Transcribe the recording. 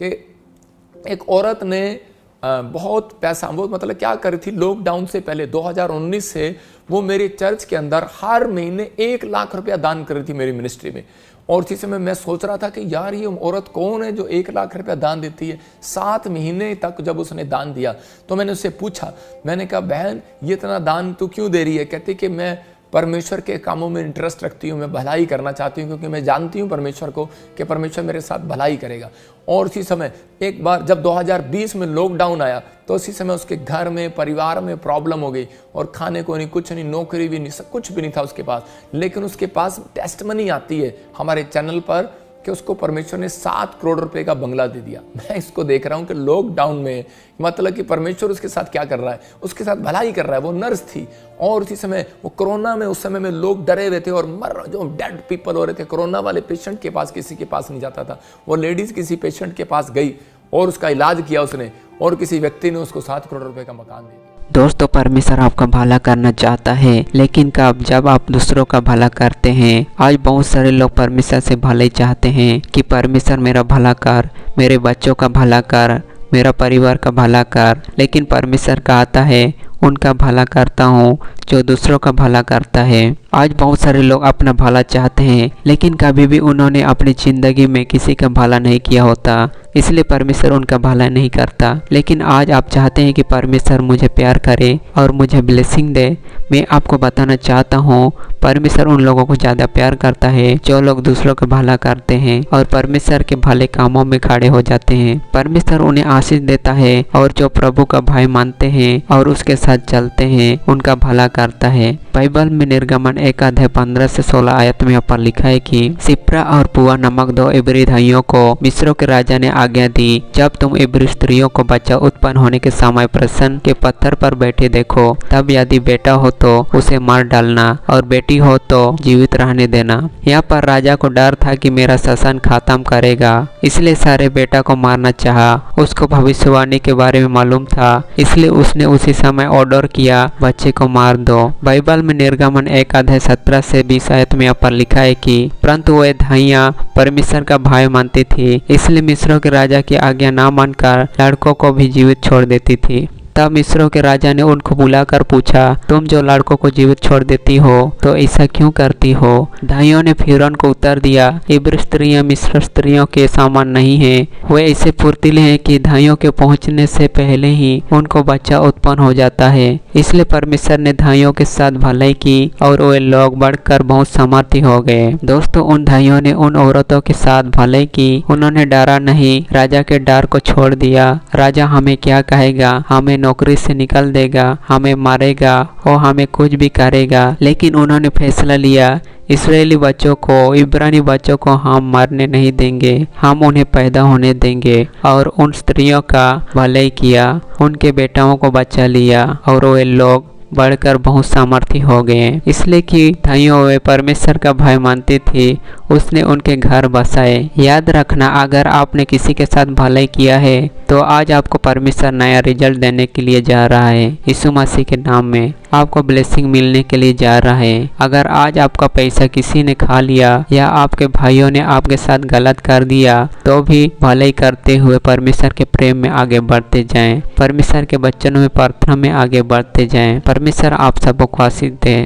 कि एक औरत ने बहुत पैसा, वो मतलब क्या करी थी, लॉकडाउन से पहले 2019 से वो मेरे चर्च के अंदर हर महीने 1 लाख रुपया दान कर रही थी मेरी मिनिस्ट्री में। और उसी समय मैं सोच रहा था कि यार ये औरत कौन है जो 1 लाख रुपया दान देती है। 7 महीने तक जब उसने दान दिया तो मैंने उससे पूछा, मैंने कहा बहन ये इतना दान तू क्यों दे रही है? कहती कि मैं परमेश्वर के कामों में इंटरेस्ट रखती हूँ, मैं भलाई करना चाहती हूँ, क्योंकि मैं जानती हूँ परमेश्वर को कि परमेश्वर मेरे साथ भलाई करेगा। और उसी समय एक बार जब 2020 में लॉकडाउन आया तो उसी समय उसके घर में, परिवार में प्रॉब्लम हो गई और खाने को नहीं, कुछ नहीं, नौकरी भी नहीं, सब कुछ भी नहीं था उसके पास। लेकिन उसके पास टेस्टमनी आती है हमारे चैनल पर कि उसको परमेश्वर ने 7 करोड़ रुपए का बंगला दे दिया। मैं इसको देख रहा हूँ कि लॉकडाउन में मतलब कि परमेश्वर उसके साथ क्या कर रहा है, उसके साथ भलाई कर रहा है। वो नर्स थी और उसी समय वो कोरोना में, उस समय में लोग डरे हुए थे और जो डेड पीपल हो रहे थे, कोरोना वाले पेशेंट के पास किसी के पास नहीं जाता था। वो लेडीज किसी पेशेंट के पास गई और उसका इलाज किया उसने, और किसी व्यक्ति ने उसको 7 करोड़ रुपए का मकान दे दिया। दोस्तों, परमेश्वर आपका भला करना चाहता है, लेकिन कब? जब आप दूसरों का भला करते हैं। आज बहुत सारे लोग परमेश्वर से भलाई चाहते हैं कि परमेश्वर मेरा भला कर, मेरे बच्चों का भला कर, मेरा परिवार का भला कर। लेकिन परमेश्वर कहता है उनका भला करता हूँ जो दूसरों का भला करता है। आज बहुत सारे लोग अपना भला चाहते हैं, लेकिन कभी भी उन्होंने अपनी ज़िंदगी में किसी का भला नहीं किया होता, इसलिए परमेश्वर उनका भला नहीं करता। लेकिन आज आप चाहते हैं कि परमेश्वर मुझे प्यार करे और मुझे ब्लेसिंग दे। मैं आपको बताना चाहता हूँ परमेश्वर उन लोगों को ज़्यादा प्यार करता है जो लोग दूसरों का भला करते हैं और परमेश्वर के भले कामों में खड़े हो जाते हैं। परमेश्वर उन्हें आशीष देता है और जो प्रभु का भय मानते हैं और उसके साथ चलते हैं उनका भला करता है। बाइबल में निर्गमन 1 अध्याय 15 से 16 आयत में यहाँ पर लिखा है कि सिप्रा और पुआ नामक 2 इब्री भाइयों को मिस्र के राजा ने आज्ञा दी, जब तुम इब्री स्त्रियों को बच्चा उत्पन्न होने के समय प्रसन्न के पत्थर पर बैठे देखो, तब यदि बेटा हो तो उसे मार डालना और बेटी हो तो जीवित रहने देना। यहाँ पर राजा को डर था कि मेरा शासन खत्म करेगा, इसलिए सारे बेटा को मारना चाहा। उसको भविष्यवाणी के बारे में मालूम था, इसलिए उसने उसी समय ऑर्डर किया बच्चे को मार दो। बाइबल में निर्गमन 1 अध्याय 17 से 20 आयत में यहाँ पर लिखा है कि परंतु वे धाइयाँ परमेश्वर का भय मानती थी, इसलिए मिस्र के राजा की आज्ञा न मानकर लड़कों को भी जीवित छोड़ देती थी। तब मिस्र के राजा ने उनको बुलाकर पूछा, तुम जो लड़कों को जीवित छोड़ देती हो तो ऐसा क्यों करती हो? धाइयों ने फिरौन को उत्तर दिया, इब्री स्त्रियां मिस्र स्त्रियों के समान नहीं है, वे ऐसे फुर्तीले हैं कि धाइयों के पहुंचने से पहले ही उनको बच्चा उत्पन्न हो जाता है। इसलिए परमेश्वर ने धाइयों के साथ भलाई की और वे लोग बढ़कर बहुत समर्थी हो गए। दोस्तों, उन धाइयों ने उन औरतों के साथ भलाई की, उन्होंने डरा नहीं, राजा के डर को छोड़ दिया। राजा हमें क्या कहेगा, हमें नौकरी से निकाल देगा, हमें मारेगा और हमें कुछ भी करेगा, लेकिन उन्होंने फैसला लिया इस्राएली बच्चों को, इब्रानी बच्चों को हम मरने नहीं देंगे, हम उन्हें पैदा होने देंगे। और उन स्त्रियों का भलाई किया, उनके बेटाओं को बचा लिया और वे लोग बढ़कर बहुत सामर्थी हो गए। इसलिए कि धाइयों वे परमेश्वर का भय मानती थी, उसने उनके घर बसाए। याद रखना, अगर आपने किसी के साथ भलाई किया है तो आज आपको परमेश्वर नया रिजल्ट देने के लिए जा रहा है। यीशु मसीह के नाम में आपको ब्लेसिंग मिलने के लिए जा रहा है। अगर आज आपका पैसा किसी ने खा लिया या आपके भाइयों ने आपके साथ गलत कर दिया तो भी भलाई करते हुए परमेश्वर के प्रेम में आगे बढ़ते जाएं, परमेश्वर के वचनों में प्रार्थना में आगे बढ़ते जाएं। परमेश्वर आप सबको आशीष दे।